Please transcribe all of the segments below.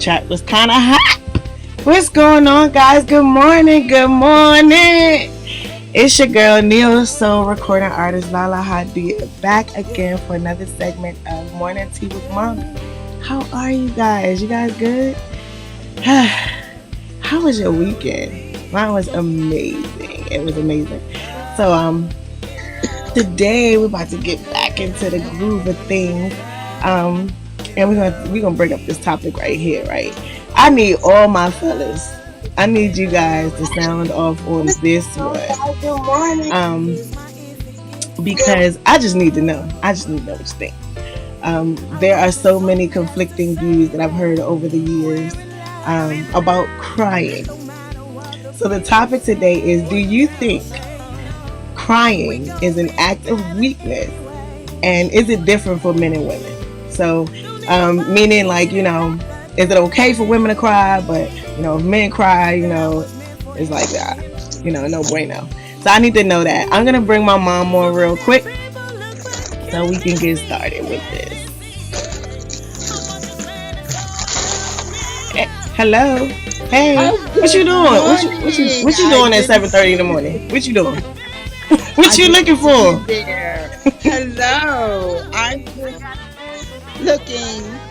chat was kind of hot. What's going on, guys? Good morning. Good morning. It's your girl, Neo Soul recording artist Lahla-Hadiya, back again for another segment of Morning Tea with Mom. How are you guys? You guys good? How was your weekend? Mine was amazing. It was amazing. So, today we're about to get back into the groove of things. And we're gonna bring up this topic right here, right? I need all my fellas. I need you guys to sound off on this one. Because I just need to know. I just need to know what you think. There are so many conflicting views that I've heard over the years about crying. So the topic today is: do you think crying is an act of weakness, and is it different for men and women? So, meaning like, is it okay for women to cry, but if men cry, it's like no bueno. So I need to know that. I'm gonna bring my mom on real quick so we can get started with this. Hey, hello. Hey, what you doing? What you doing at 7:30 in the morning? What you doing? What you looking for? There. Hello. I'm just looking.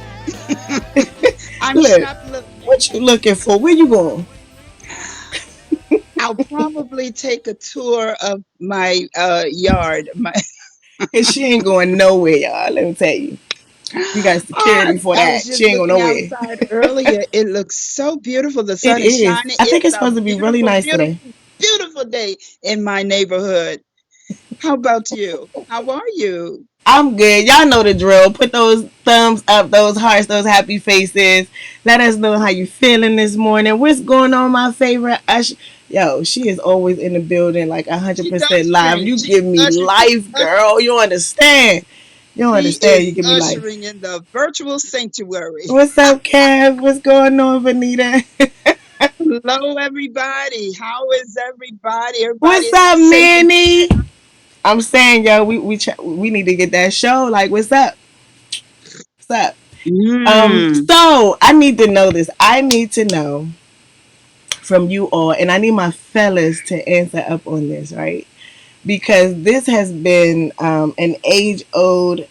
I'm Look, shoplifting. what you looking for? Where you going? I'll probably take a tour of my yard. And she ain't going nowhere, y'all. Let me tell you. You got security for I was that. She just ain't going looking nowhere. outside earlier. It looks so beautiful. The It sun is is. shining. I think It's it's a supposed to be really beautiful, nice today. beautiful, beautiful day in my neighborhood. How about you? How are you? I'm good. Y'all know the drill. Put those thumbs up, those hearts, those happy faces. Let us know how you feeling this morning. What's going on, my favorite Ush? Yo, she is always in the building, like She 100% live. ushering. You She's give me ushering. life, girl. You understand? You don't She understand. You is give me life. ushering in the virtual sanctuary. What's up, Kev? What's going on, Vanita? Hello, everybody. How is everybody? Everybody What's is up, safe and Manny? I'm saying, yo, we need to get that show. Like, what's up? What's up? mm. So I need to know this. I need to know from you all, and I need my fellas to answer up on this, right? Because this has been an age-old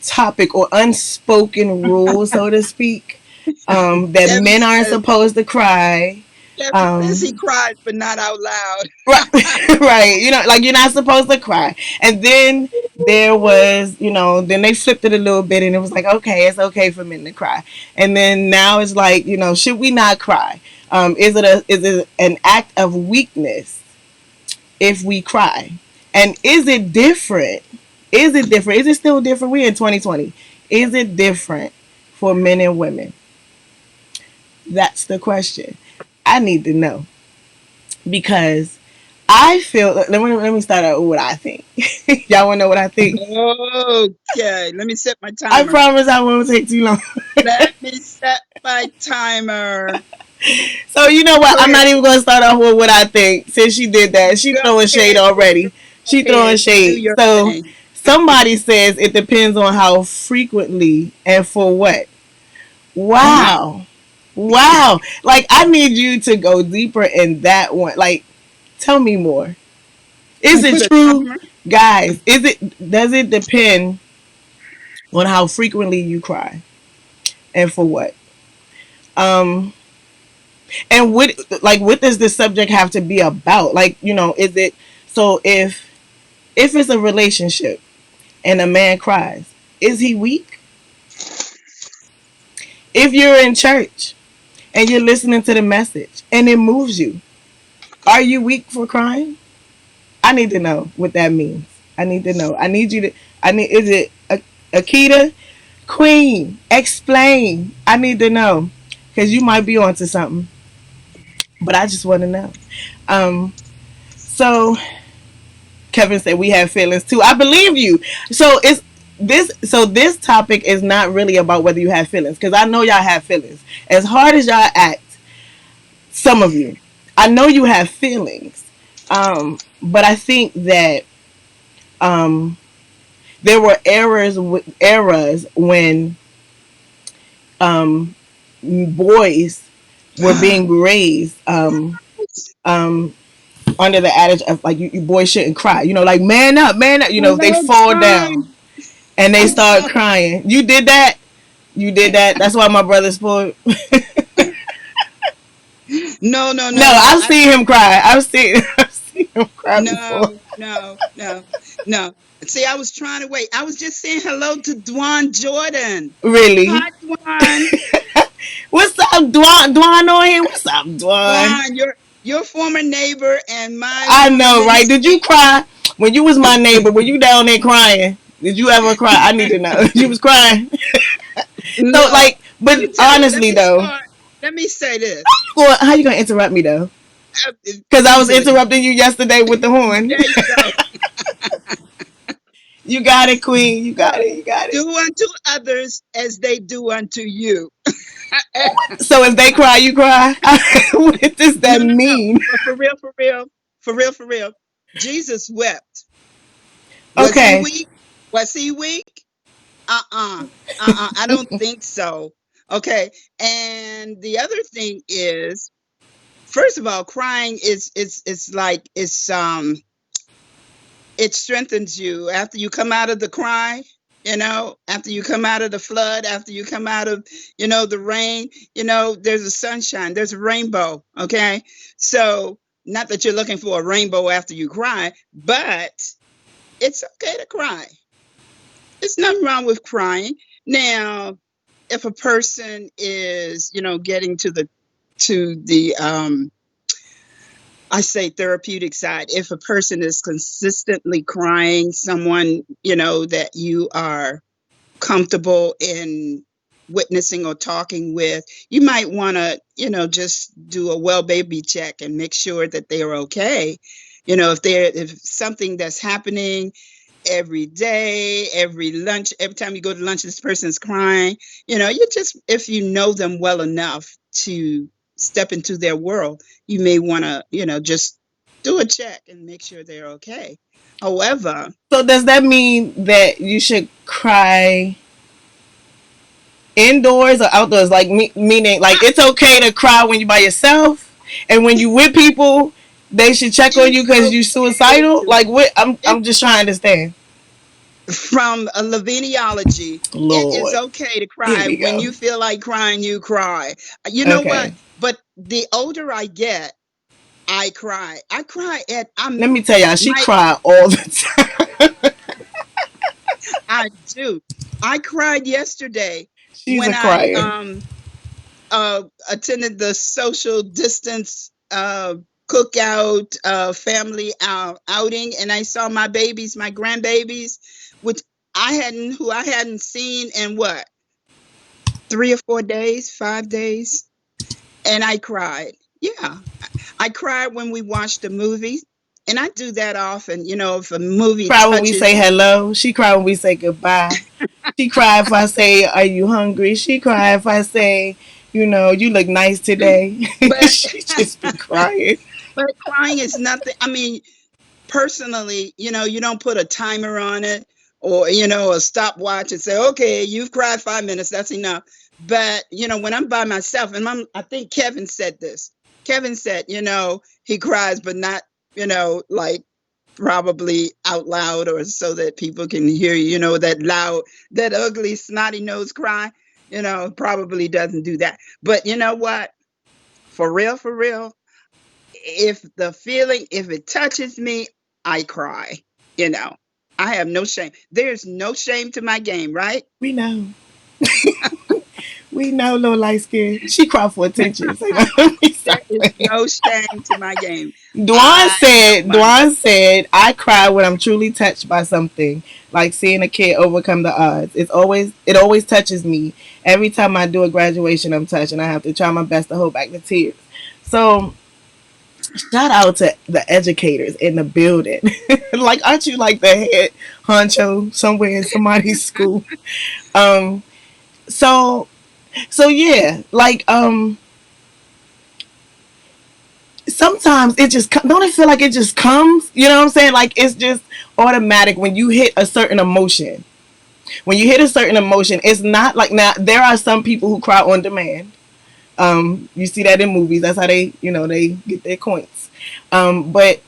topic or unspoken rule, so to speak, that Kevin men aren't says, supposed to cry. Kevin says he Um, cried, but not out loud. Right, right. Like you're not supposed to cry. And then there was, then they flipped it a little bit and it was like, okay, it's okay for men to cry. And then now it's like, should we not cry? Is it an act of weakness if we cry? And is it different? Is it different? Is it still different? We're in 2020. Is it different for men and women? That's the question. I need to know because I feel. Let me start out with what I think. Y'all want to know what I think? Okay, let me set my I timer. promise I won't take too long. Let me set my timer. So you know what? Go I'm ahead. not even going to start off with what I think. Since she did that, she Go throwing shade ahead. already. Go She throwing ahead. Do shade. your So thing. somebody says it depends on how frequently and for what. Mm. Wow, wow. Like I need you to go deeper in that one. Like, tell me more. I Is it put a true, timer. guys? Does it depend on how frequently you cry and for what? Um, and what does this subject have to be about? Like, is it so if it's a relationship and a man cries, is he weak? If you're in church and you're listening to the message and it moves you, are you weak for crying? I need to know what that means. I need to know. I need you to. I need. Is it Akita? Queen, explain. I need to know because you might be onto something, but I just want to know. Um, so Kevin said we have feelings too. I believe you. So it's this. So this topic is not really about whether you have feelings because I know y'all have feelings. As hard as y'all act, some of you, I know you have feelings. But I think that there were eras when um, boys were being raised um, under the adage of like you boys shouldn't cry. You know, like man up, man up. You know, if they long fall down time. and they I'm start sorry. crying, you did that. You did that. That's why my brother's spoiled. No, no, No, no, no. I've seen him cry. I've seen him cry before. No, no, no, no. See, I was trying to wait. I was just saying hello to Dwan Jordan. Really? Hi, Dwan. What's up, Dwan? Dwan on here? What's up, Dwan? Dwan, your former neighbor and my I former know, right? Did minister. you cry when you was my neighbor? Were you down there crying? Did you ever cry? I need to know. You was crying. So, Look, like, let but me tell you. Let honestly, me though, start. Let me say this. well, how you gonna interrupt me though? Uh, Because I was Easily. interrupting you yesterday with the horn. There you go. You got it, Queen. You got Look, it. You got it. do unto others as they do unto you. no, So if they cry, you cry. What does that no, no. mean? But for real, for real, for real, for real, Jesus wept. Was he Okay. weak? Was he weak? I don't think so. Okay. And the other thing is, first of all, crying is like it strengthens you after you come out of the cry. After you come out of the flood, after you come out of, the rain, there's a sunshine, there's a rainbow. Okay. So, not that you're looking for a rainbow after you cry, but it's okay to cry. There's nothing wrong with crying. Now, if a person is, getting to the I say therapeutic side, if a person is consistently crying, someone, that you are comfortable in witnessing or talking with, you might want to, just do a well baby check and make sure that they are okay. If something that's happening every day, every lunch, every time you go to lunch, this person's crying. You just, if you know them well enough to step into their world, you may want to, just do a check and make sure they're okay. However, So does that mean that you should cry indoors or outdoors? Like meaning, like it's okay to cry when you're by yourself, and when you with people, they should check on you it's because you okay suicidal. to, Like what? I'm it's just trying to understand. from a Laviniology, it is Lord, okay to here cry. we When go. you feel like crying, you cry. You know what? Okay, But the older I get, I cry. I cry at let me tell y'all, she my cried all the time. I do. I cried yesterday She's when a I crier. attended the social distance cookout family outing, and I saw my babies, my grandbabies, which who I hadn't seen in what, 3 or 4 days, 5 days, and I cried. Yeah, I cried when we watched a movie, and I do that often. If a movie Cry when we say touches. hello. She cry when we say goodbye. She cry if I say, "Are you hungry?" She cry if I say, "You look nice today." but She just be crying. but crying is nothing. I mean, personally, you don't put a timer on it, or, a stopwatch and say, okay, you've cried 5 minutes, that's enough. But, when I'm by myself, and I think Kevin said this. Kevin said, he cries, but not, like probably out loud or so that people can hear, that loud, that ugly, snotty nose cry, probably doesn't do that. But you know what? For real, if it touches me, I cry. You know, I have no shame. There's no shame to my game, right? We know. We know, little light skin. She cry for attention. So, let me There stop is playing. no shame to my game. Dwan I know said, my Dwan said, I cry when I'm truly touched by something, like seeing a kid overcome the odds. It always touches me. Every time I do a graduation, I'm touched, and I have to try my best to hold back the tears. So, shout out to the educators in the building. Like, aren't you like the head honcho somewhere in somebody's school? Um, so, so yeah, like, sometimes it just don't it feel like it just comes, you know what I'm saying, like it's just automatic when you hit a certain emotion, When you hit a certain emotion, it's not like, now there are some people who cry on demand. You see that in movies. That's how they, they get their coins. But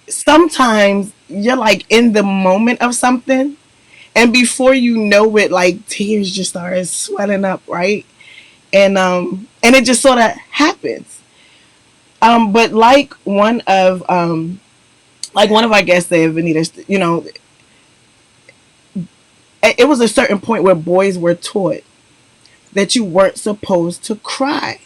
sometimes you're like in the moment of something, and before you know it, like tears just start swelling up, right? And it just sort of happens. But like one of our guests said, Vanita, it was a certain point where boys were taught that you weren't supposed to cry.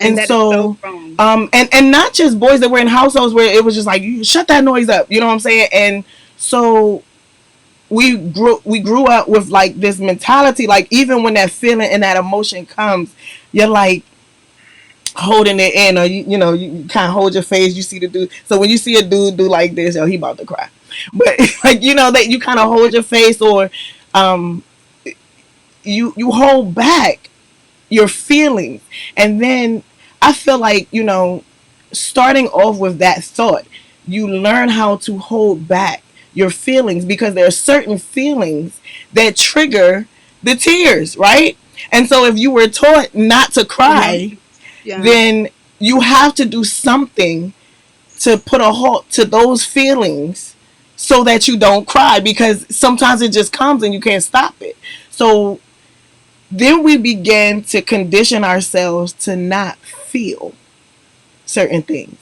And And that is so so, wrong. and not just boys that were in households where it was just like, you shut that noise up, you know what I'm saying? And so we grew up with like this mentality, like even when that feeling and that emotion comes, you're like holding it in, or you kind of hold your face. You see the dude, so when you see a dude do like this, he about to cry. But like, that you kind of hold your face, or um you hold back your feelings. And then I feel like, starting off with that thought, you learn how to hold back your feelings, because there are certain feelings that trigger the tears, right? And so if you were taught not to cry, Emotions. Yeah. then you have to do something to put a halt to those feelings so that you don't cry, because sometimes it just comes and you can't stop it. So then we begin to condition ourselves to not feel certain things.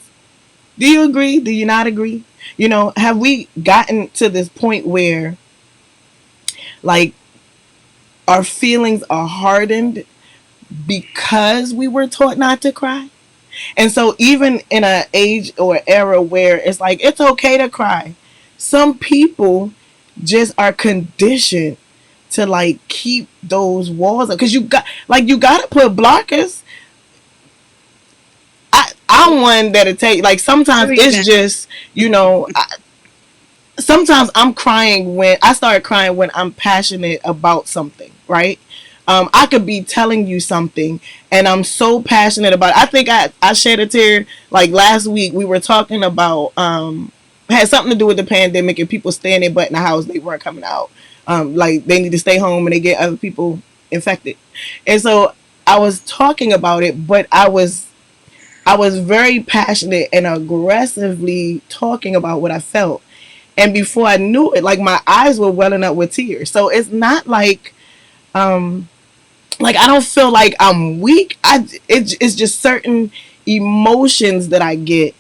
Do you agree? Do you not agree? Have we gotten to this point where, like, our feelings are hardened because we were taught not to cry? And so, even in an age or era where it's like, it's okay to cry, some people just are conditioned to, like, keep those walls up. Because you got to put blockers. I'm one that'll take, like, For sometimes it's example. just, sometimes I'm crying when I start crying when I'm passionate about something, right? I could be telling you something and I'm so passionate about it. I think I shed a tear like last week. We were talking about had something to do with the pandemic and people staying in but in the house, they weren't coming out. Like they need to stay home and they get other people infected. And so I was talking about it, but I was very passionate and aggressively talking about what I felt. And before I knew it, like my eyes were welling up with tears. So it's not um like I don't feel like I'm weak. It's just certain emotions that I get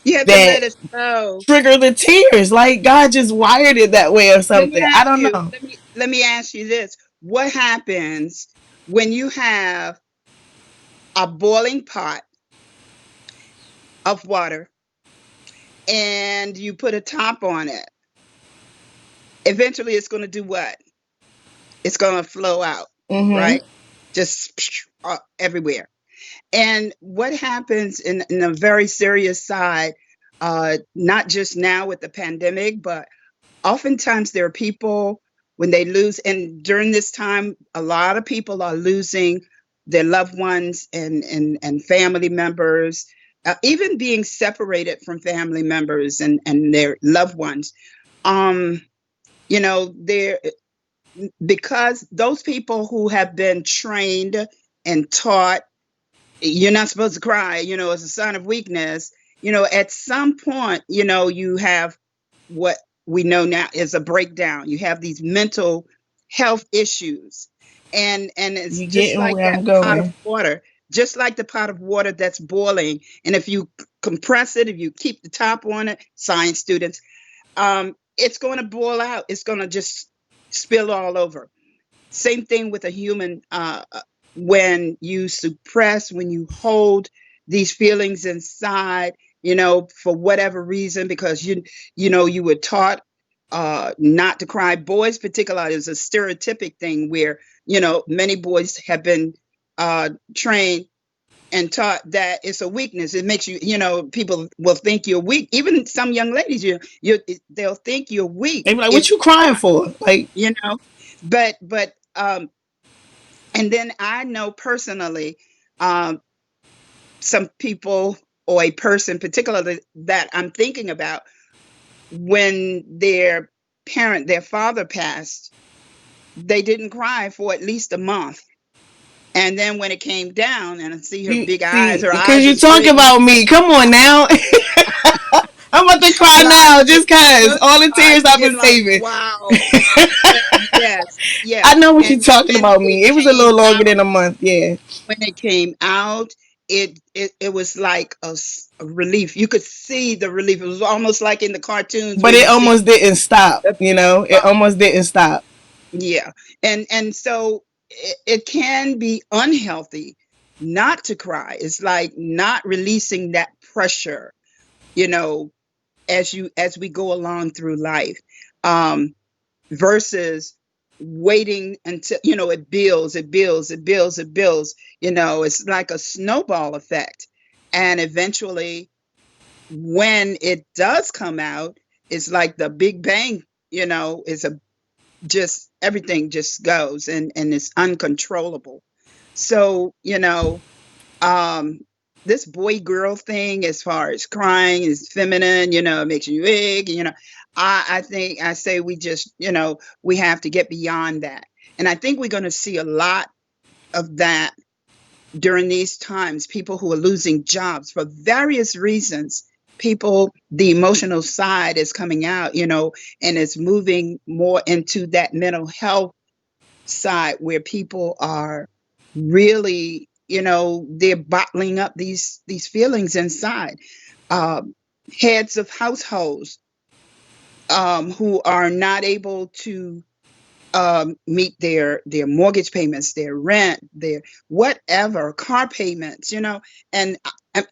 You have to that let it flow. trigger the tears. Like God just wired it that way or Let me something. I ask don't you, know. let me ask you this. What happens when you have a boiling pot of water and you put a top on it? Eventually it's going to do what? It's going to flow out, Mhm. right? Just everywhere. And what happens in a very serious side, not just now with the pandemic, but oftentimes there are people when they lose, and during this time, a lot of people are losing their loved ones and family members, even being separated from family members and their loved ones. Um, there, because those people who have been trained and taught you're not supposed to cry, it's a sign of weakness. At some point, you have what we know now is a breakdown. You have these mental health issues. And it's You just getting like where that I'm pot of going. water, just like the pot of water that's boiling. And if you compress it, if you keep the top on it, science students, it's going to boil out. It's going to just spill all over. Same thing with a human. When you suppress, when you hold these feelings inside, for whatever reason, because you were taught not to cry. Boys, particularly, is a stereotypic thing where many boys have been trained and taught that it's a weakness. It makes you, people will think you're weak. Even some young ladies, they'll think you're weak They be like, if "What you crying for?" Like, you know. But and then I know personally, um, some people or a person, particularly that I'm thinking about, when their father passed. they didn't cry for at least a month. And then when it came down, and I see her You big eyes, see, her because eyes you was talk big. about me. Come on now. I'm about to cry But now just cause all the I tears I've get been like, saving. wow. Yes, I yes. know what you're And talking when about it me. It was a came little longer out, than a month, yeah. it was like a relief. You could see the relief. It was almost like in the cartoons But where it you see almost didn't stop, the you know? It almost didn't stop. yeah. And so it can be unhealthy not to cry. It's like not releasing that pressure, you know, as we go along through life. Um versus waiting until, it builds, it builds, it builds, it builds. It's like a snowball effect. And eventually, when it does come out, it's like the big bang. It's a just everything just goes, and it's uncontrollable. So, um this boy girl thing, as far as crying, is feminine, it makes you big, I think I say we just, we have to get beyond that. And I think we're going to see a lot of that during these times. People who are losing jobs for various reasons. People, the emotional side is coming out, and it's moving more into that mental health side, where people are really, they're bottling up these feelings inside. um, Heads of households, who are not able to meet their mortgage payments, their rent, their whatever, car payments, and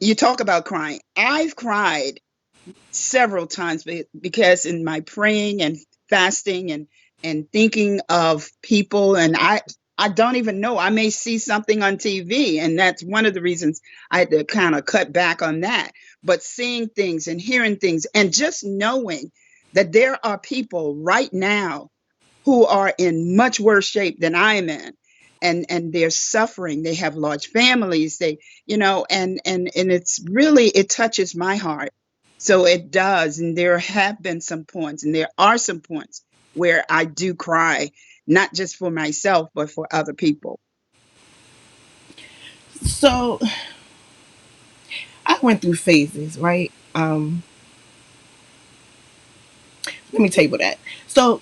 you talk about crying. I've cried several times, because in my praying and fasting and thinking of people, and I don't even know, I may see something on TV, and that's one of the reasons I had to kind of cut back on that. But seeing things and hearing things, and just knowing that there are people right now who are in much worse shape than I am in, and they're suffering. They have large families. They, and it's really, it touches my heart. So it does, and there have been some points, and there are some points where I do cry, not just for myself but for other people. So I went through phases, right? Let me table that. So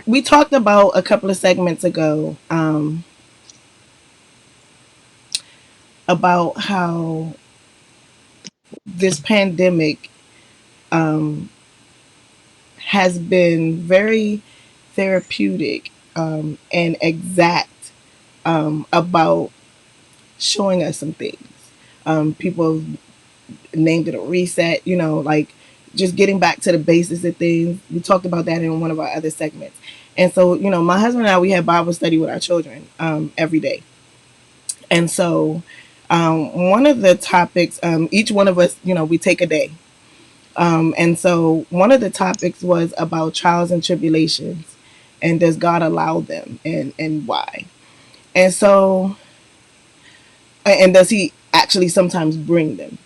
we talked about a couple of segments ago, about how this pandemic um, has been very therapeutic, and exact, about showing us some things. People named it a reset, like just getting back to the basics of things. We talked about that in one of our other segments. And so, my husband and I, we had Bible study with our children, every day. And so, one of the topics, each one of us, we take a day. And so, one of the topics was about trials and tribulations, and does God allow them, and why? And so, and does He actually sometimes bring them?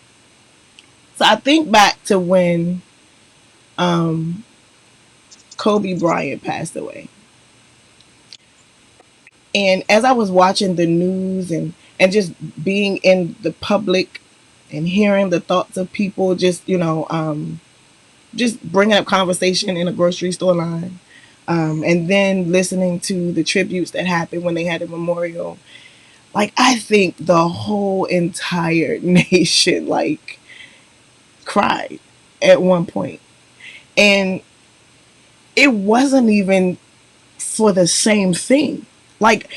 So I think back to when um, Kobe Bryant passed away. And as I was watching the news, and just being in the public and hearing the thoughts of people, just, just bringing up conversation in a grocery store line, and then listening to the tributes that happened when they had a memorial, like, I think the whole entire nation, like, cried at one point. And it wasn't even for the same thing. Like,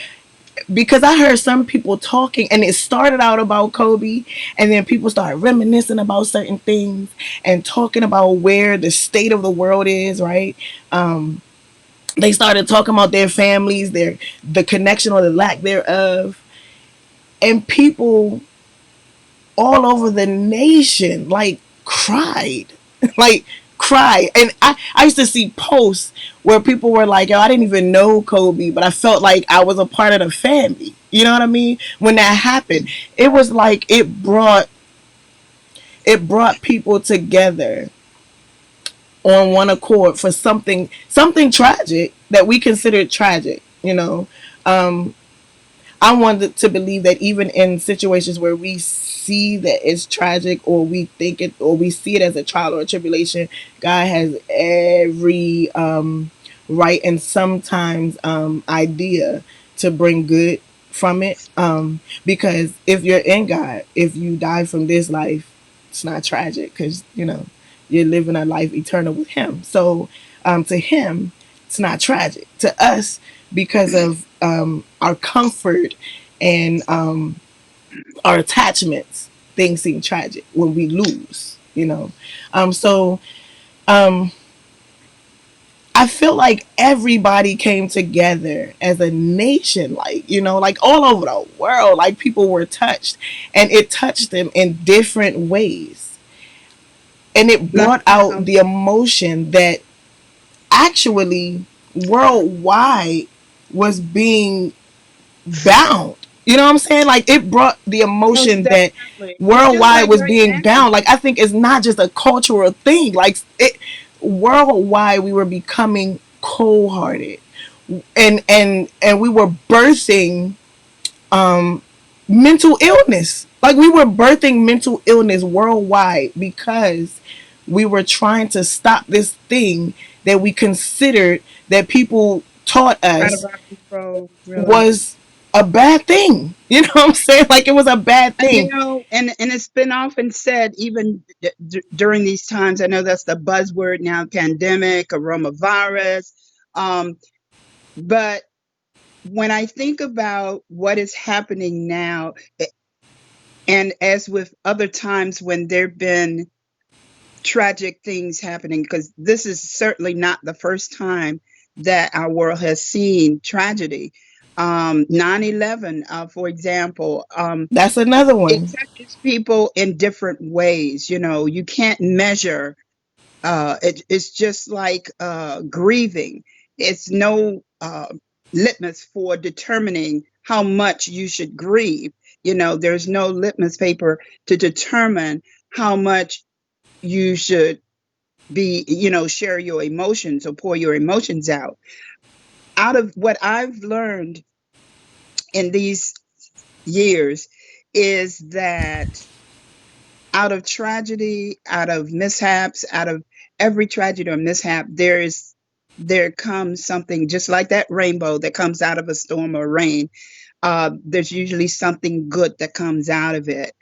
because I heard some people talking, and it started out about Kobe, and then people started reminiscing about certain things and talking about where the state of the world is, right? Um, they started talking about their families, the connection or the lack thereof, and people all over the nation, like, cried. Like, cried. And I used to see posts where people were like, yo, I didn't even know Kobe, but I felt like I was a part of the family. You know what I mean? When that happened, it was like it brought people together on one accord for something tragic. that we considered tragic. Um, I wanted to believe that even in situations where we see that it's tragic, or we think it, or we see it as a trial or a tribulation, God has every right, and sometimes idea to bring good from it. Because if you're in God, if you die from this life, it's not tragic, because you're living a life eternal with Him. So to Him, it's not tragic. To us, because of our comfort and our attachments, things seem tragic when we lose. So um, I feel like everybody came together as a nation, like all over the world, like people were touched, and it touched them in different ways, and it Like, brought out the emotion that actually worldwide was being bound. You know what I'm saying? Like, it brought the most emotion that definitely. Just worldwide like was right being now. bound. Like, I think it's not just a cultural thing. Like, it worldwide, we were becoming cold hearted, and we were birthing um mental illness. Like, we were birthing mental illness worldwide because we were trying to stop this thing that we considered, that people taught Out of us our control, really. was a bad thing. You know what I'm saying? Like, it was a bad And thing. and it's been often said, even during these times. I know that's the buzzword now: pandemic, coronavirus. Um, but when I think about what is happening now, and as with other times when there've been tragic things happening, because this is certainly not the first time that our world has seen tragedy. 9/11, for example, That's another it one. touches people in different ways. You can't measure. It's just like grieving. It's no litmus for determining how much you should grieve. There's no litmus paper to determine how much you should be, share your emotions or pour your emotions out. Out of what I've learned in these years is that out of tragedy, out of mishaps, out of every tragedy or mishap, there comes something just like that rainbow that comes out of a storm or rain. There's usually something good that comes out of it.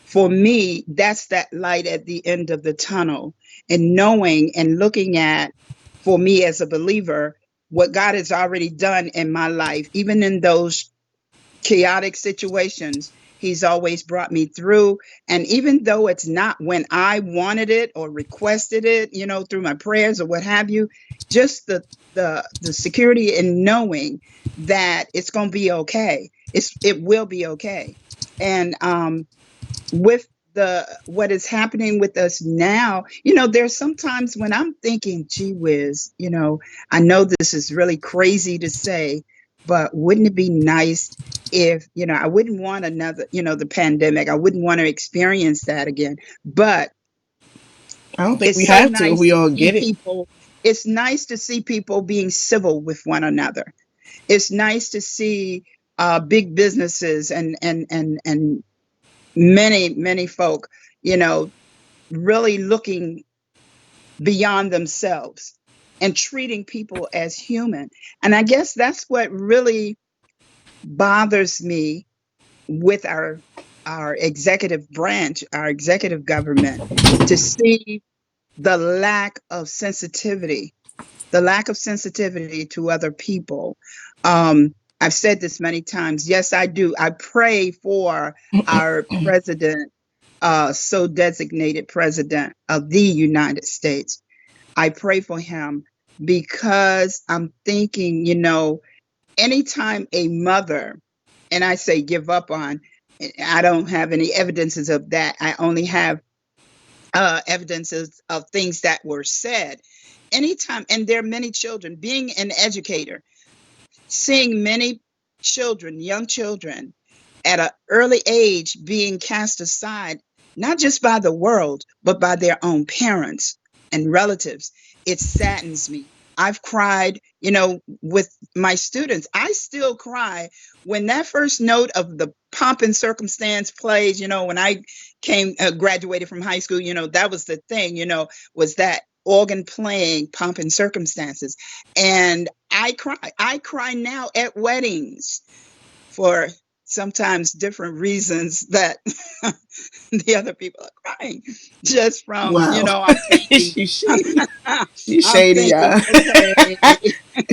For me, that's that light at the end of the tunnel, and knowing and looking at, for me as a believer, what God has already done in my life, even in those chaotic situations. He's always brought me through. And even though it's not when I wanted it or requested it, through my prayers or what have you, just the security in knowing that it's going to be okay. It will be okay. And with the what is happening with us now, there's sometimes when I'm thinking, gee whiz, I know this is really crazy to say, but wouldn't it be nice if, I wouldn't want another, the pandemic. I wouldn't want to experience that again. But I don't think it's we so have to if nice we to all see get it. people. It's nice to see people being civil with one another. It's nice to see big businesses and many folk, you know, really looking beyond themselves and treating people as human. And I guess that's what really bothers me with our executive branch, our executive government, to see the lack of sensitivity, to other people. I've said this many times. Yes, I do. I pray for our president, so designated president of the United States. I pray for him because I'm thinking, anytime a mother, and I say give up on, I don't have any evidences of that. I only have evidences of things that were said. Anytime, and there are many children, being an educator, seeing many children, young children, at an early age being cast aside, not just by the world, but by their own parents and relatives, it saddens me. I've cried, with my students. I still cry when that first note of the pomp and circumstance plays. When I came graduated from high school, that was the thing. Was that organ playing pomp and circumstances, and I cry. I cry now at weddings for sometimes different reasons that the other people are crying just from, Wow. I'm thinking, She's shady. She's I'm shady, thinking, y'all. okay,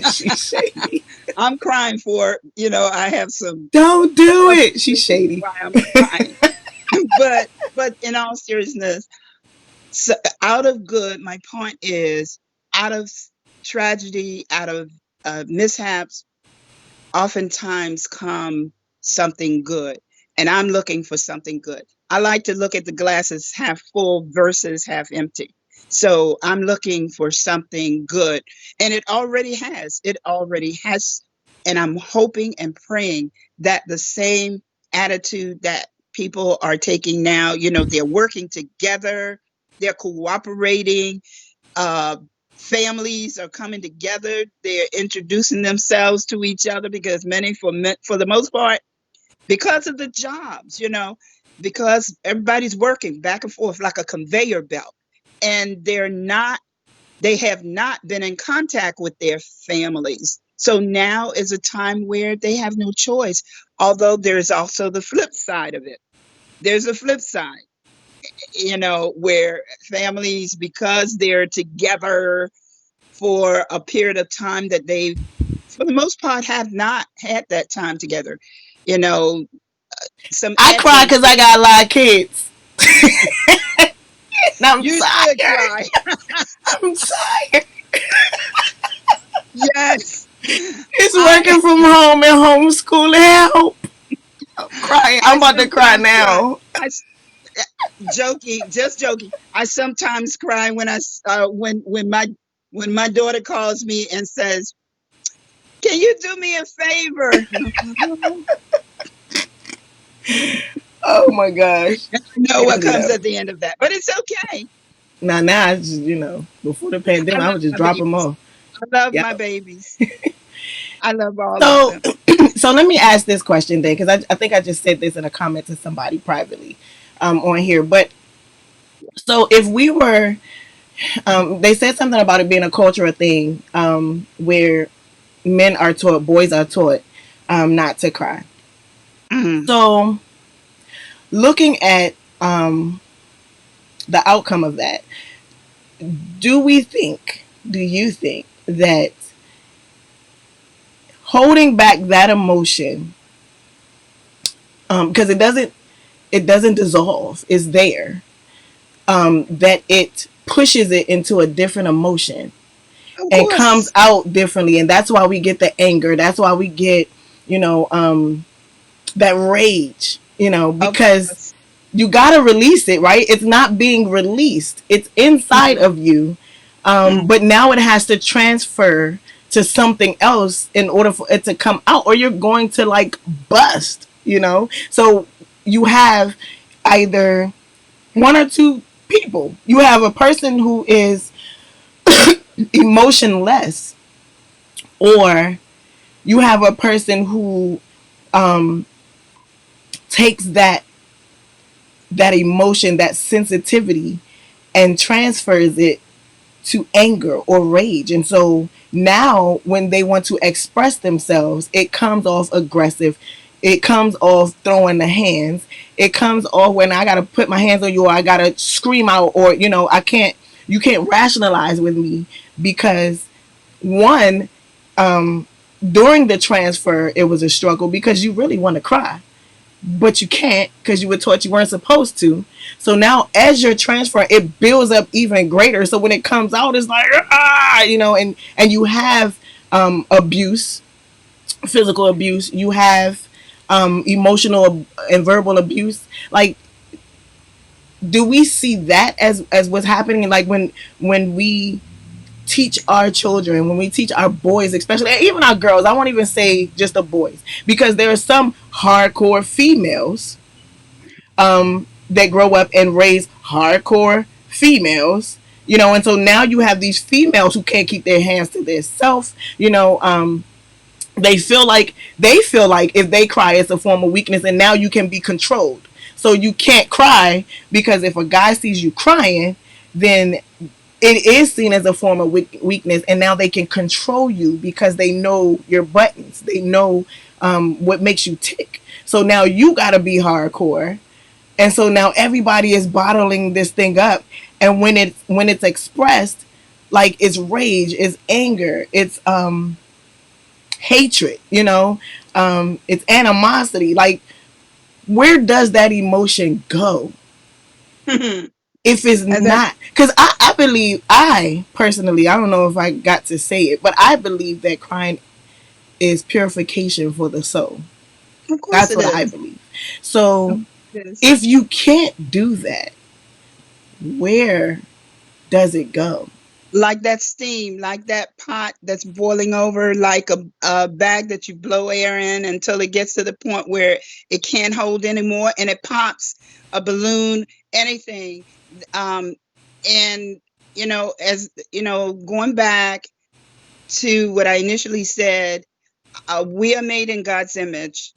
She's shady. I'm crying for, I have some Don't do personal it. She's reasons shady. why I'm crying. But in all seriousness, so out of good, my point is, out of tragedy, out of mishaps, oftentimes come something good. And I'm looking for something good. I like to look at the glasses half full versus half empty. So I'm looking for something good. And it already has. It already has. And I'm hoping and praying that the same attitude that people are taking now, they're working together, they're cooperating, uh, families are coming together. They're introducing themselves to each other because many, for the most part, because of the jobs, because everybody's working back and forth like a conveyor belt, and they have not been in contact with their families. So now is a time where they have no choice. Although there's also the flip side of it. There's a flip side, where families, because they're together for a period of time that they, for the most part, have not had that time together. You know, some I cry adverse. because I got a lot of kids. And I'm You should tired. cry. I'm tired. Yes, It's I working from home and homeschooling. Help. I'm crying. I'm I about to cry sometimes cry. now. I joking, just joking. I sometimes cry when when my daughter calls me and says, "Can you do me a favor?" Oh my gosh. I know what Crazy comes though. at the end of that, but it's okay. Now, it's just, before the I pandemic, I love would just my drop them babies. off. I love Yeah. my babies. I love all of So, them. so let me ask this question then, because I think I just said this in a comment to somebody privately on here. But so if we were, they said something about it being a cultural thing where men are taught, boys are taught not to cry. Mhm. So looking at the outcome of that, do you think that holding back that emotion, because it doesn't dissolve, it's there, that it pushes it into a different emotion Of and comes course, out differently, and that's why we get the anger, that's why we get you know that rage, of because course. you got to release it, right? It's not being released, it's inside Mhm, of you, mhm, but now it has to transfer to something else in order for it to come out, or you're going to like bust. So you have either one or two people. You have a person who is emotionless, or you have a person who um, takes that emotion, that sensitivity, and transfers it to anger or rage. And so now when they want to express themselves, it comes off aggressive. It comes off throwing the hands. It comes off when I got to put my hands on you, or I got to scream out, or, you can't rationalize with me because one, um, during the transfer, it was a struggle because you really want to cry but you can't because you were taught you weren't supposed to. So now, as you're transferring, it builds up even greater. So when it comes out, it's like and you have abuse, physical abuse. You have emotional and verbal abuse. Like, do we see that as what's happening? Like when we teach our children, when we teach our boys, especially even our girls. I won't even say just the boys because there are some hardcore females that grow up and raise hardcore females And so now you have these females who can't keep their hands to themselves. They feel like if they cry, it's a form of weakness, and now you can be controlled. So you can't cry because if a guy sees you crying, then it is seen as a form of weakness, and now they can control you because they know your buttons. They know what makes you tick. So now you gotta be hardcore, and so now everybody is bottling this thing up, and when it's expressed, like it's rage, it's anger, it's hatred, it's animosity. Like, where does that emotion go if it's As I not? Because I believe, I personally, I don't know if I got to say it, but I believe that crying is purification for the soul. Of course That's it what I is. believe. Of So course it is. if you can't do that, where does it go? Like that steam, like that pot that's boiling over, like a bag that you blow air in until it gets to the point where it can't hold anymore and it pops, a balloon, anything. Um, and, as going back to what I initially said, we are made in God's image.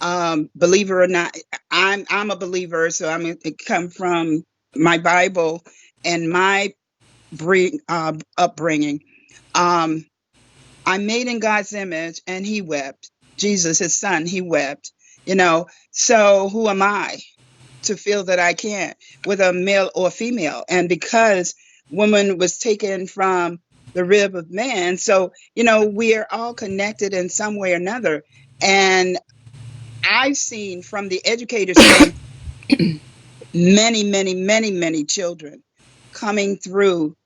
Believer or not, I'm a believer, so it come from my Bible and my upbringing. Um, I'm made in God's image, and He wept. Jesus, His Son, He wept. So who am I to feel that I can't, whether a male or female? And because woman was taken from the rib of man, so we are all connected in some way or another. And I've seen from the educator standpoint many, many, many, many children coming through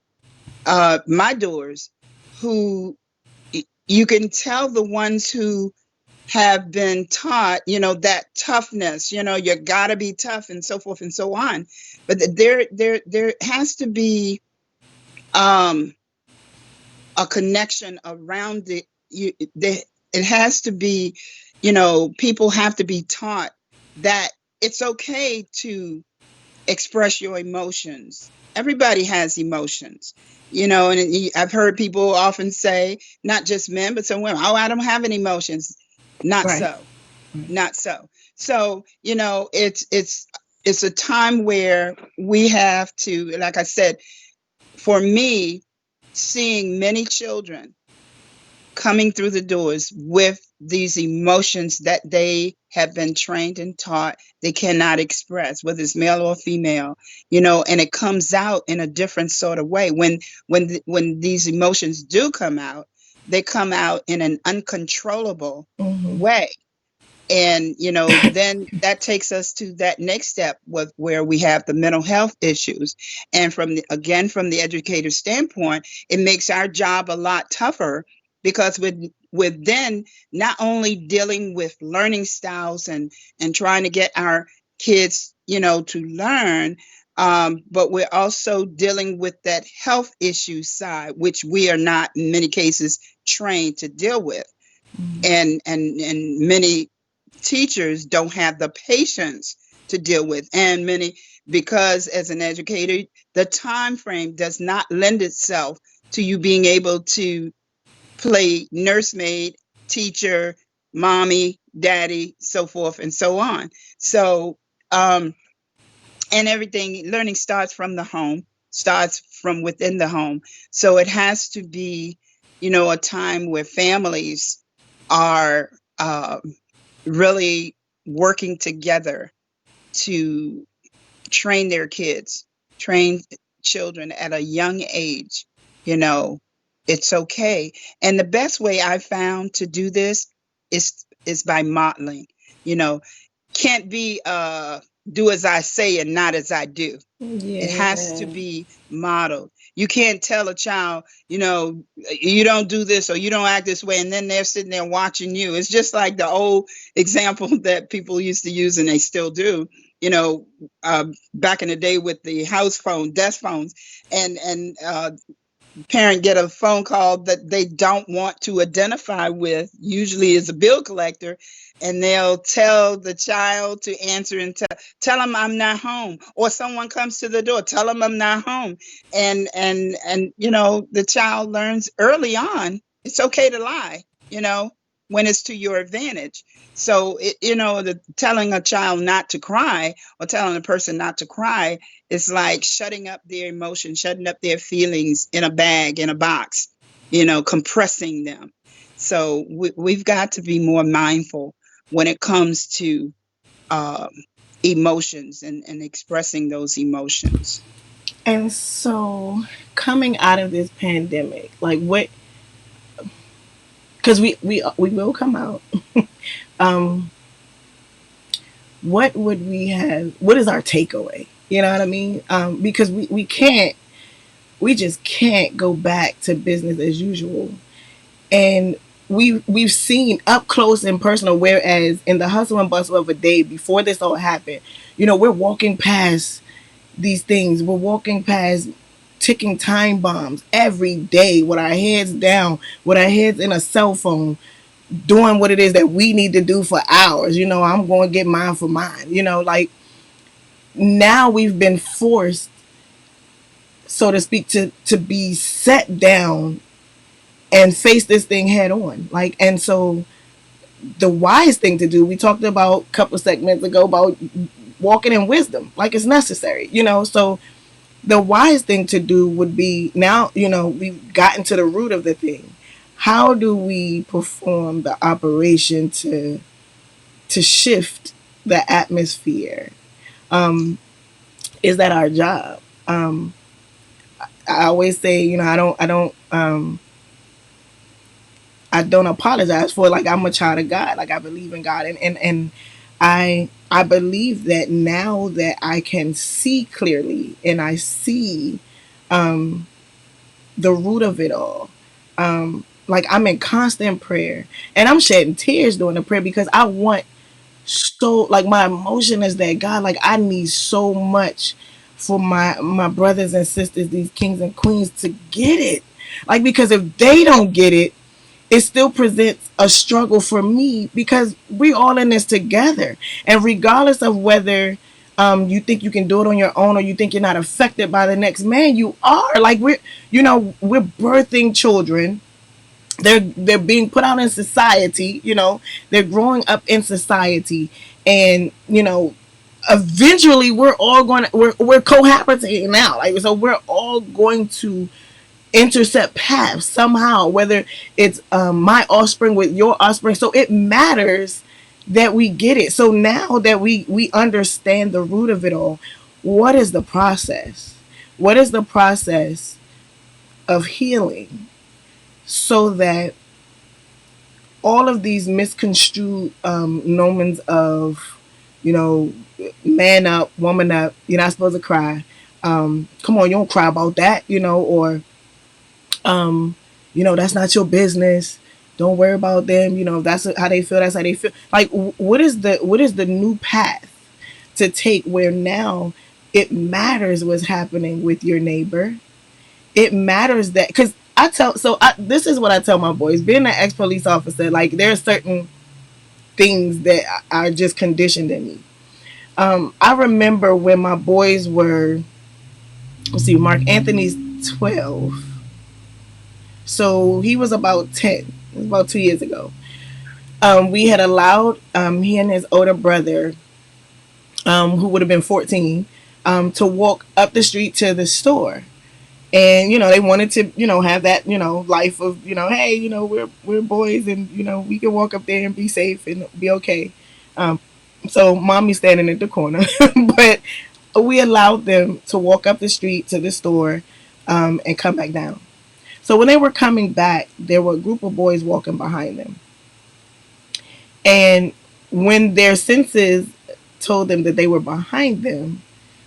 my doors who you can tell the ones who have been taught, that toughness, you got to be tough and so forth and so on. But there has to be um, a connection around it. It has to be, people have to be taught that it's okay to express your emotions. Everybody has emotions, and I've heard people often say, not just men, but some women, oh, I don't have any emotions. Not Right. so, not so. So, it's a time where we have to, like I said, for me, seeing many children coming through the doors with these emotions that they have been trained and taught they cannot express, whether it's male or female, and it comes out in a different sort of way. When these emotions do come out, they come out in an uncontrollable Mm-hmm. way. And then that takes us to that next step, with where we have the mental health issues. And from the educator standpoint, it makes our job a lot tougher, because with then not only dealing with learning styles and trying to get our kids to learn, but we're also dealing with that health issue side, which we are not in many cases trained to deal with. And many teachers don't have the patience to deal with, and many, because as an educator, the time frame does not lend itself to you being able to play nursemaid, teacher, mommy, daddy, so forth and so on. So and everything, learning starts from the home, starts from within the home. So it has to be a time where families are really working together to train their kids, train children at a young age. You know, it's okay. And the best way I found to do this is by modeling. You know, can't be do as I say and not as I do. It has to Yeah. be modeled. You can't tell a child, you don't do this or you don't act this way, and then they're sitting there watching you. It's just like the old example that people used to use, and they still do. Back in the day with the house phone, desk phones, and parent get a phone call that they don't want to identify with, usually is a bill collector, and they'll tell the child to answer and tell them I'm not home, or someone comes to the door, tell them I'm not home, and the child learns early on it's okay to lie, when it's to your advantage. So the telling a child not to cry or telling a person not to cry, it's like shutting up their emotions, shutting up their feelings in a bag, in a box, compressing them. So we've got to be more mindful when it comes to um, emotions and expressing those emotions. And so, coming out of this pandemic, like what? Because we will come out. Um, what would we have? What is our takeaway? You know what I mean? Because we can't, we just can't go back to business as usual. And we've seen up close and personal. Whereas in the hustle and bustle of a day before this all happened, we're walking past these things. We're walking past ticking time bombs every day with our heads down, with our heads in a cell phone, doing what it is that we need to do for hours. I'm going to get mine for mine. Like now we've been forced, so to speak, to be set down and face this thing head on. Like, and so the wise thing to do, we talked about a couple of segments ago about walking in wisdom, like it's necessary. So the wise thing to do would be now, we've gotten to the root of the thing. How do we perform the operation to shift the atmosphere? Um, is that our job? I always say, I don't apologize for it. Like I'm a child of God. Like I believe in God, and I believe that now that I can see clearly and I see um, the root of it all. Like I'm in constant prayer and I'm shedding tears during the prayer because I want so, like my emotion is that God, like I need so much for my brothers and sisters, these kings and queens, to get it. Like because if they don't get it, it still presents a struggle for me because we all in this together. And regardless of whether you think you can do it on your own or you think you're not affected by the next man, you are. Like we're birthing children. They're being put out in society. They're growing up in society, and eventually we're all going to we're cohabitating now. Like so, we're all going to intercept paths somehow, whether it's my offspring with your offspring. So it matters that we get it. So now that we understand the root of it all, what is the process? What is the process of healing so that all of these misconstrued nomens of, you know, man up, woman up, you're not supposed to cry. Come on, you don't cry about that, or um, that's not your business. Don't worry about them. If that's how they feel, that's how they feel. Like, what is the new path to take where now it matters what's happening with your neighbor? It matters that because this is what I tell my boys. Being an ex police officer, like there are certain things that are just conditioned in me. I remember when my boys were, let's see, Mark Anthony's 12, so he was about 10. It was about 2 years ago. We had allowed he and his older brother, who would have been 14, to walk up the street to the store. And they wanted to have that life of hey, we're boys, and we can walk up there and be safe and be okay. So mommy's standing at the corner, but we allowed them to walk up the street to the store, and come back down. So when they were coming back, there were a group of boys walking behind them, and when their senses told them that they were behind them,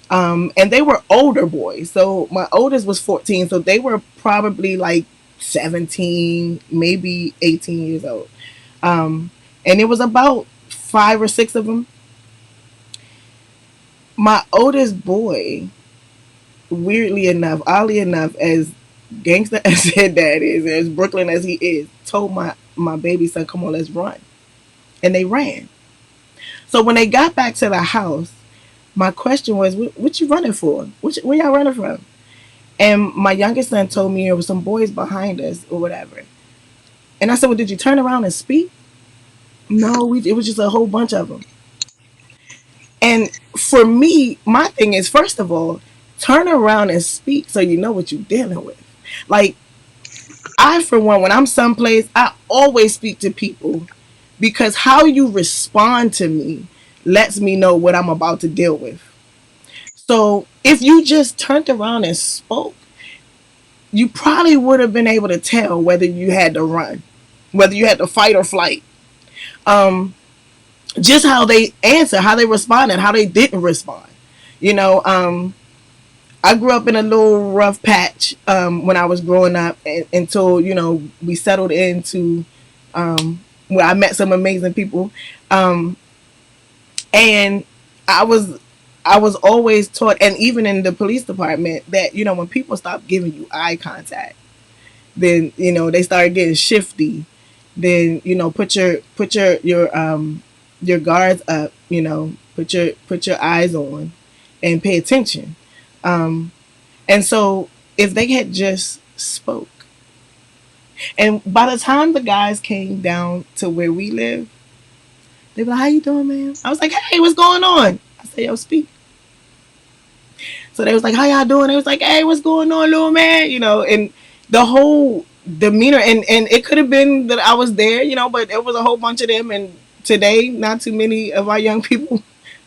and they were older boys. So my oldest was 14, so they were probably like 17, maybe 18 years old. And it was about 5 or 6 of them. My oldest boy, weirdly enough, oddly enough, as Gangster as his dad is, as Brooklyn as he is, told my baby son, "Come on, let's run," and they ran. So when they got back to the house, my question was, "What you running for? Where y'all running from?" And my youngest son told me there was some boys behind us or whatever. And I said, "Well, did you turn around and speak?" No, it was just a whole bunch of them. And for me, my thing is, first of all, turn around and speak so you know what you're dealing with. Like, I, for one, when I'm someplace, I always speak to people because how you respond to me lets me know what I'm about to deal with. So if you just turned around and spoke, you probably would have been able to tell whether you had to run, whether you had to fight or flight. Um, just how they answer, how they responded, how they didn't respond. You know, I grew up in a little rough patch when I was growing up, until we settled into where I met some amazing people, um, and I was I was always taught, and even in the police department, that when people stop giving you eye contact, then they start getting shifty. Then put your guards up. Put your eyes on, and pay attention. Um, and so if they had just spoke, and by the time the guys came down to where we live, they were like, "How you doing, man?" I was like, "Hey, what's going on?" I said, "Yo, speak." So they was like, "How y'all doing?" They was like, "Hey, what's going on, little man?" And the whole demeanor, and it could have been that I was there, but it was a whole bunch of them. And today, not too many of our young people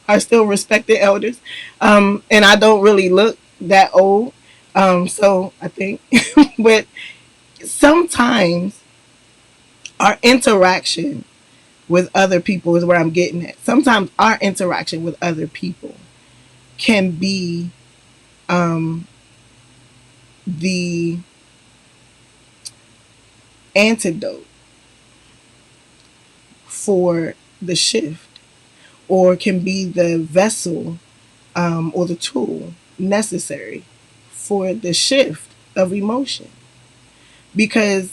are still respected elders. And I don't really look that old. So I think, but sometimes our interaction with other people is where I'm getting at. Sometimes our interaction with other people can be um, the antidote for the shift, or can be the vessel, or the tool necessary for the shift of emotion. Because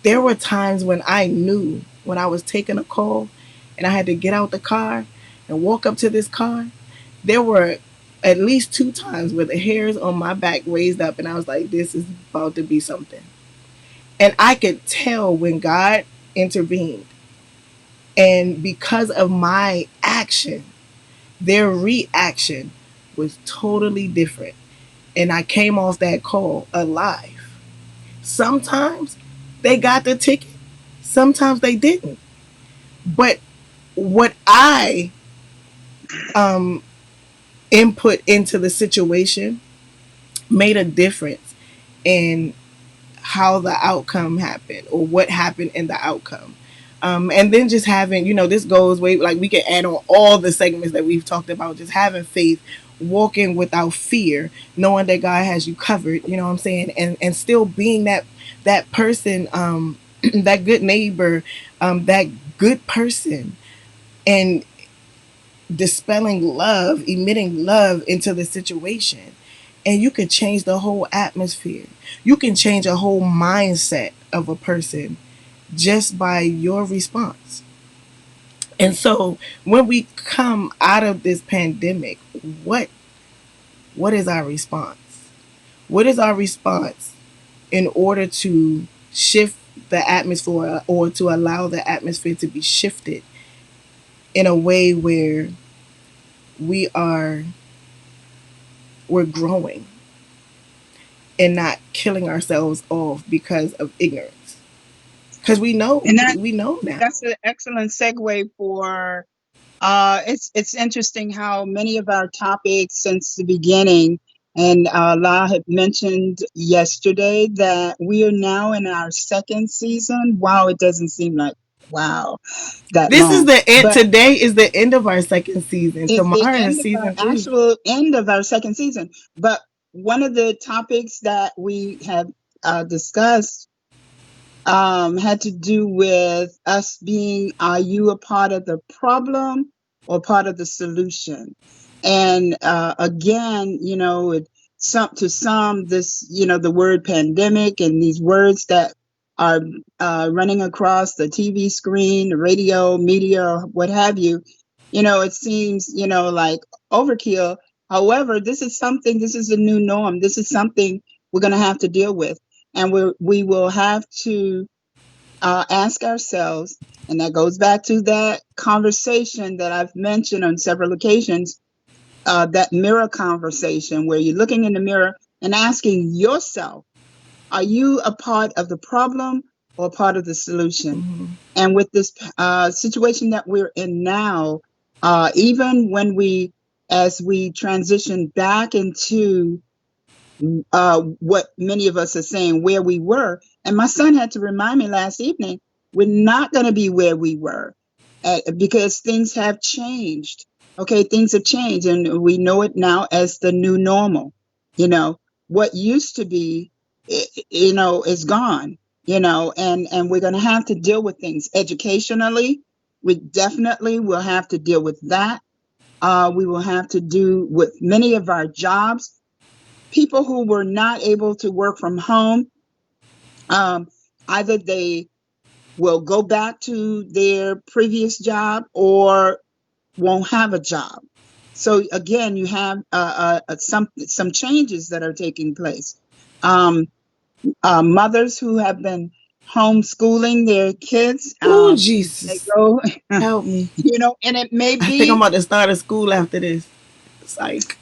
there were times when I knew when I was taking a call and I had to get out the car and walk up to this car, there were at least two times where the hairs on my back raised up and I was like, this is about to be something. And I could tell when God intervened. And because of my action, their reaction was totally different. And I came off that call alive. Sometimes they got the ticket, sometimes they didn't. But what I um, input into the situation made a difference in how the outcome happened, or what happened in the outcome. And then just having, this goes way, like we can add on all the segments that we've talked about, just having faith, walking without fear, knowing that God has you covered, you know what I'm saying? And still being that person, that good neighbor, that good person, and dispelling love, emitting love into the situation. And you can change the whole atmosphere. You can change a whole mindset of a person just by your response. And so when we come out of this pandemic, what what is our response? What is our response in order to shift the atmosphere, or to allow the atmosphere to be shifted in a way where we are we're growing and not killing ourselves off because of ignorance? Because we know And we know now. that's an excellent segue for it's interesting how many of our topics since the beginning, and La had mentioned yesterday that we are now in our second season. Wow, it doesn't seem like wow that This is long, the end. but Today is the end of our second season. it's the Tomorrow is end of our season 3. actual end of our second season. But one of the topics that we have discussed had to do with us being, are you a part of the problem or part of the solution? And again, some this, the word pandemic and these words that are running across the TV screen, the radio, media, what have you, it seems, like overkill. However, this is a new norm. This is something we're going to have to deal with. And we will have to ask ourselves, and that goes back to that conversation that I've mentioned on several occasions, that mirror conversation where you're looking in the mirror and asking yourself, are you a part of the problem or part of the solution? Mm-hmm. And with this situation that we're in now, even as we transition back into what many of us are saying, where we were. And my son had to remind me last evening, we're not going to be where we were because things have changed. Okay, things have changed, and we know it now as the new normal. What used to be, is gone. And we're going to have to deal with things educationally. We definitely will have to deal with that. We will have to do with many of our jobs. People who were not able to work from home, um, either they will go back to their previous job or won't have a job. So again, you have some changes that are taking place. Um, Mothers who have been homeschooling their kids, Oh, they Jesus. go, Help me. and it may I think I'm be. about to start a school after this. Psych.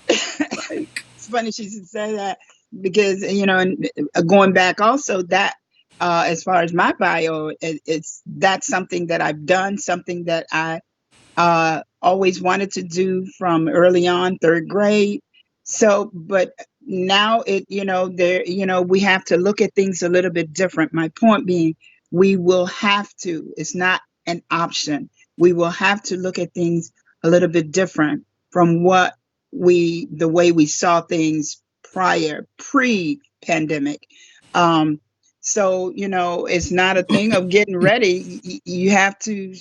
Psych. It's funny she should say that because and going back also that as far as my bio, it's that's something that I've done, something that I always wanted to do from early on, third grade. So, but now there, we have to look at things a little bit different. My point being, we will have to, it's not an option. We will have to look at things a little bit different from the way we saw things pre-pandemic. Um, so, it's not a thing of getting ready. You have to,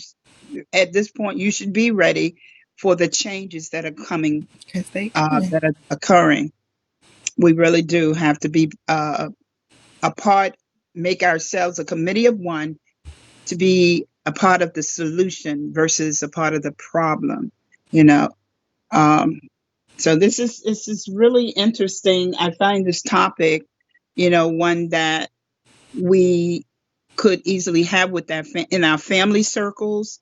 at this point, you should be ready for the changes that are coming, Because they coming. that are occurring. We really do have to be a part, make ourselves a committee of one to be a part of the solution versus a part of the problem. You know, um, so this is really interesting. I find this topic, one that we could easily have with that in our family circles,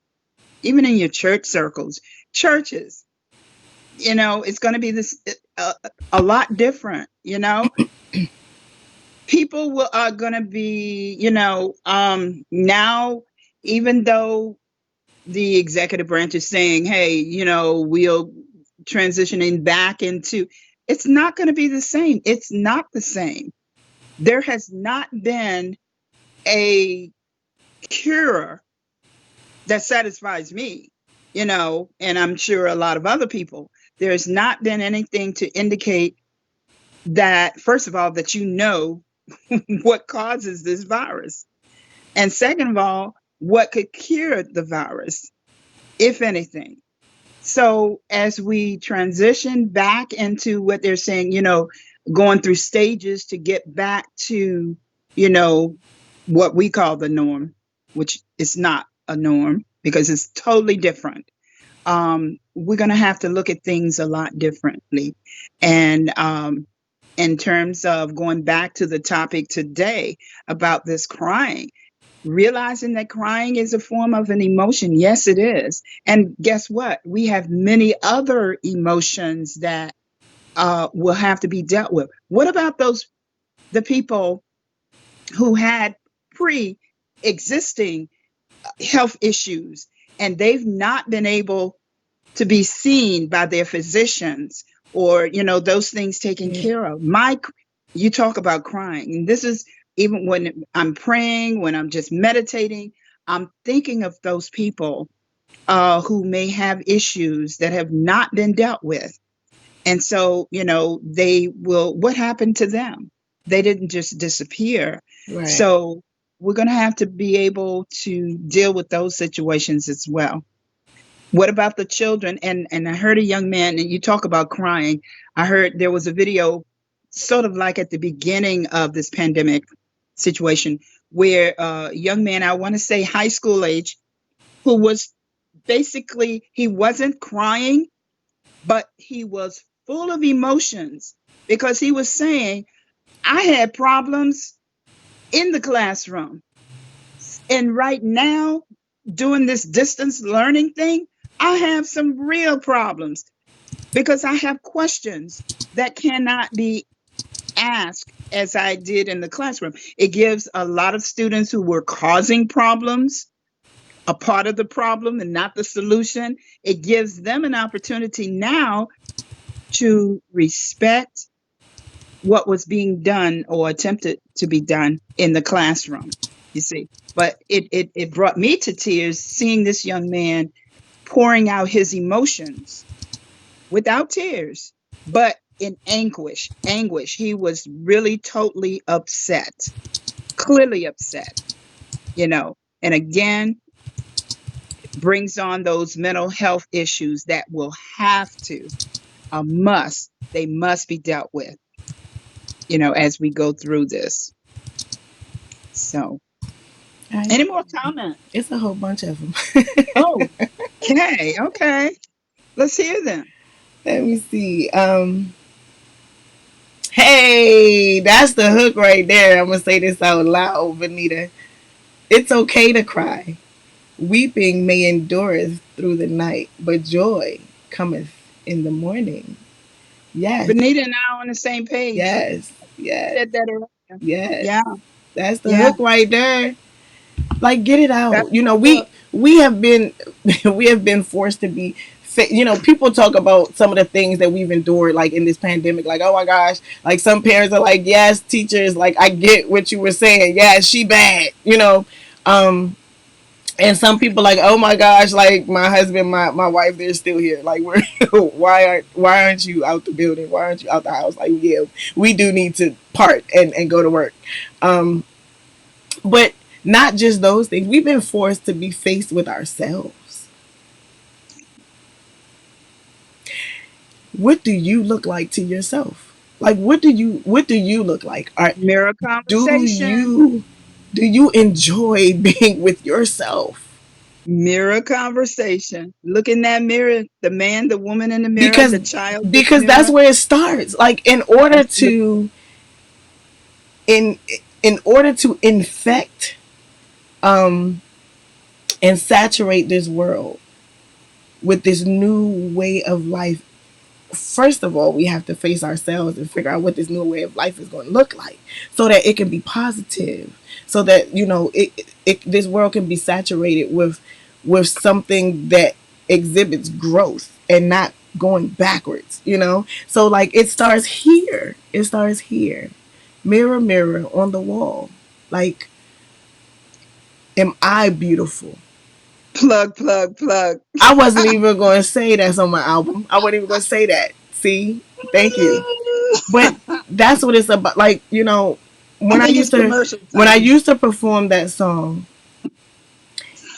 even in your church circles, churches. It's going to be this a lot different. People are going to be, now, even though the executive branch is saying, hey, we'll transitioning back into, it's not going to be the same. It's not the same. There has not been a cure that satisfies me, and I'm sure a lot of other people. There's not been anything to indicate that, first of all, that what causes this virus. And second of all, what could cure the virus, if anything. So as we transition back into what they're saying, going through stages to get back to, you know, what we call the norm, which is not a norm because it's totally different. We're going to have to look at things a lot differently. And in terms of going back to the topic today about this crying, realizing that crying is a form of an emotion. Yes, it is. And guess what? We have many other emotions that will have to be dealt with. What about the people who had pre-existing health issues and they've not been able to be seen by their physicians or, those things taken Yeah. care of? You talk about crying. And this is even when I'm praying, when I'm just meditating, I'm thinking of those people who may have issues that have not been dealt with. And so, what happened to them? They didn't just disappear. Right. So we're going to have to be able to deal with those situations as well. What about the children? And I heard a young man, and you talk about crying. I heard there was a video, sort of like at the beginning of this pandemic situation, where a young man, I want to say high school age, who was basically, he wasn't crying, but he was full of emotions because he was saying, I had problems in the classroom. And right now, doing this distance learning thing, I have some real problems because I have questions that cannot be asked as I did in the classroom. It gives a lot of students who were causing problems a part of the problem and not the solution. It gives them an opportunity now to respect what was being done or attempted to be done in the classroom, you see. But it brought me to tears seeing this young man pouring out his emotions without tears, but in anguish. He was really totally upset, clearly upset, you know. And again, brings on those mental health issues that will have to, they must be dealt with, as we go through this. So, I, any more comments? it's a whole bunch of them. Oh, okay, okay. Let's hear them. Let me see. Hey, that's the hook right there. I'm gonna say this out loud, Vanita. It's okay to cry. Weeping may endureth through the night, but joy cometh in the morning. Yes, Benita and I are on the same page. yes, yes, Said that earlier. yes. Yeah, That's the yeah. hook right there. Like, get it That's out. the book. We have been we have been forced to be. People talk about some of the things that we've endured, like in this pandemic. Like, oh my gosh, like some parents are like, yes, teachers, like I get what you were saying. Yeah, she bad. Um, and some people like, oh my gosh, like my husband, my wife, they're still here. Like, we're why aren't you out the building? Why aren't you out the house? Like, yeah, we do need to part and go to work. Um, but not just those things. We've been forced to be faced with ourselves. What do you look like to yourself? Like, what do you look like? Mirror Do conversation. you do you enjoy being with yourself? Mirror conversation. Look in that mirror. The man, the woman in the mirror, Because the child in the because that's mirror. where it starts. Like, Absolutely. in in order to infect um and saturate this world with this new way of life, first of all, we have to face ourselves and figure out what this new way of life is going to look like, so that it can be positive, so that this world can be saturated with something that exhibits growth and not going backwards. So, like, it starts here. Mirror, mirror on the wall, like, am I beautiful? Plug, plug, plug. I wasn't even going to say that's on my album. I wasn't even going to say that. See, thank you. But that's what it's about. Like, I when I think it's used to commercial when I time. used to perform that song,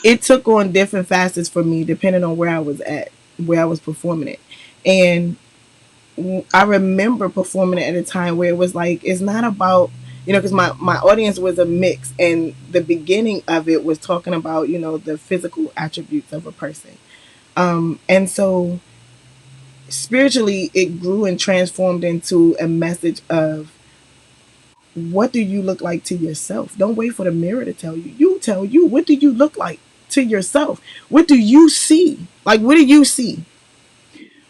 it took on different facets for me depending on where I was performing it. And I remember performing it at a time where it was like, it's not about, because my audience was a mix, and the beginning of it was talking about, the physical attributes of a person. And so spiritually, it grew and transformed into a message of, what do you look like to yourself? Don't wait for the mirror to tell you. You tell you, what do you look like to yourself? What do you see? Like, what do you see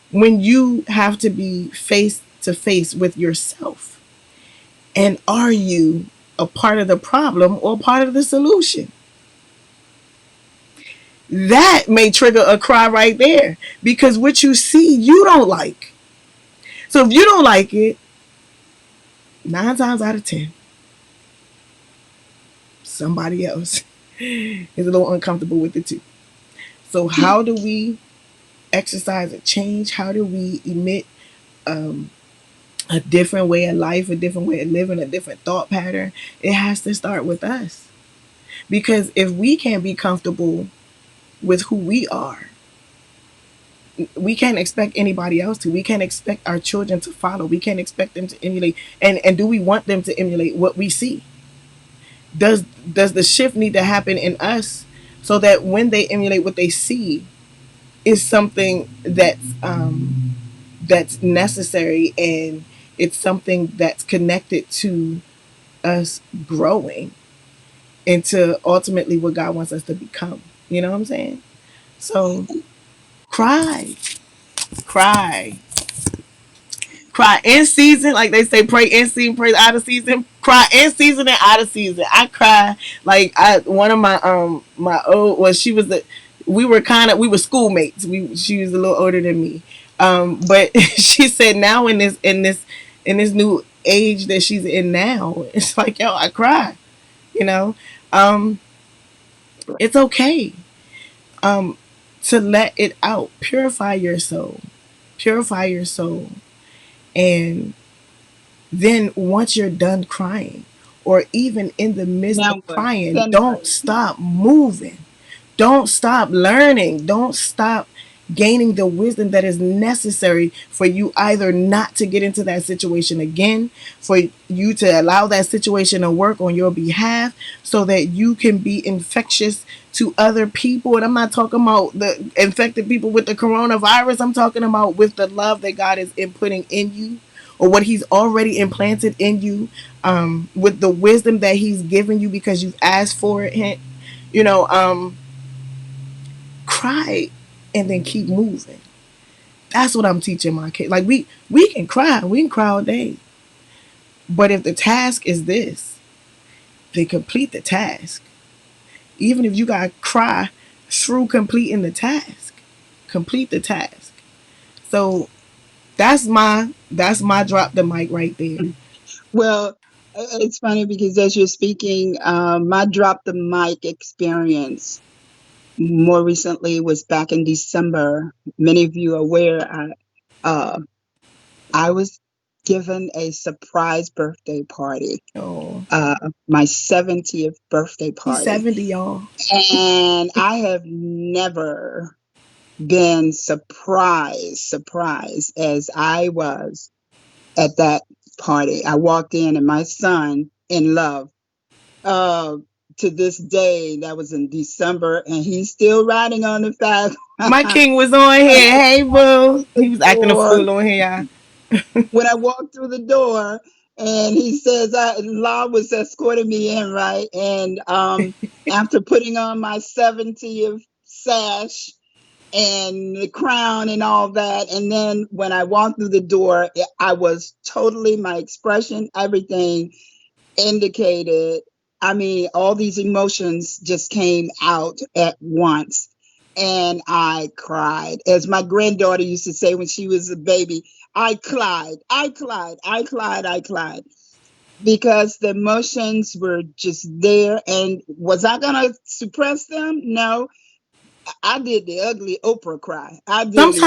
when you have to be face to face with yourself? And are you a part of the problem or part of the solution? That may trigger a cry right there, because what you see, you don't like. So if you don't like it, 9 times out of 10, somebody else is a little uncomfortable with it too. So how do we exercise a change? How do we emit um, a different way of life, a different way of living, a different thought pattern? It has to start with us. Because if we can't be comfortable with who we are, we can't expect anybody else to. We can't expect our children to follow. We can't expect them to emulate. And do we want them to emulate what we see? Does the shift need to happen in us so that when they emulate what they see is something that's necessary, and it's something that's connected to us growing into ultimately what God wants us to become. You know what I'm saying? So cry, cry, cry in season, like they say, pray in season, pray out of season. Cry in season and out of season. I cry like I one of my old well she was the we were schoolmates. She was a little older than me, but she said now in this new age that she's in now, it's like yo I cry, you know, um, it's okay, um, to let it out, purify your soul, and then once you're done crying, or even in the midst Now of what? crying, Then don't what? stop moving. Don't stop learning. Don't stop gaining the wisdom that is necessary for you either not to get into that situation again, for you to allow that situation to work on your behalf so that you can be infectious to other people. And I'm not talking about the infected people with the coronavirus. I'm talking about with the love that God is inputting in you, or what he's already implanted in you, with the wisdom that he's given you because you've asked for it. You know, cry and then keep moving. That's what I'm teaching my kids. Like we can cry all day, but if the task is this, then complete the task. Even if you gotta cry through completing the task, complete the task. So that's my drop the mic right there. Well, it's funny because as you're speaking, my drop the mic experience more recently was back in December. Many of you are aware uh, I was given a surprise birthday party, Oh, my 70th birthday he's party. 70, y'all. And I have never been surprised as I was at that party. I walked in and my son in love, uh, to this day, that was in December, and he's still riding on the fact My king was on here. Hey boo. He was acting a door fool on here, when I walked through the door, and he says, Law was escorting me in, right? And after putting on my 70th sash and the crown and all that, and then when I walked through the door, I was totally, my expression, everything indicated. I mean, all these emotions just came out at once. And I cried. As my granddaughter used to say when she was a baby, I cried, I cried, I cried, I cried. Because the emotions were just there. And was I going to suppress them? No. I did the ugly Oprah cry. I did y'all. the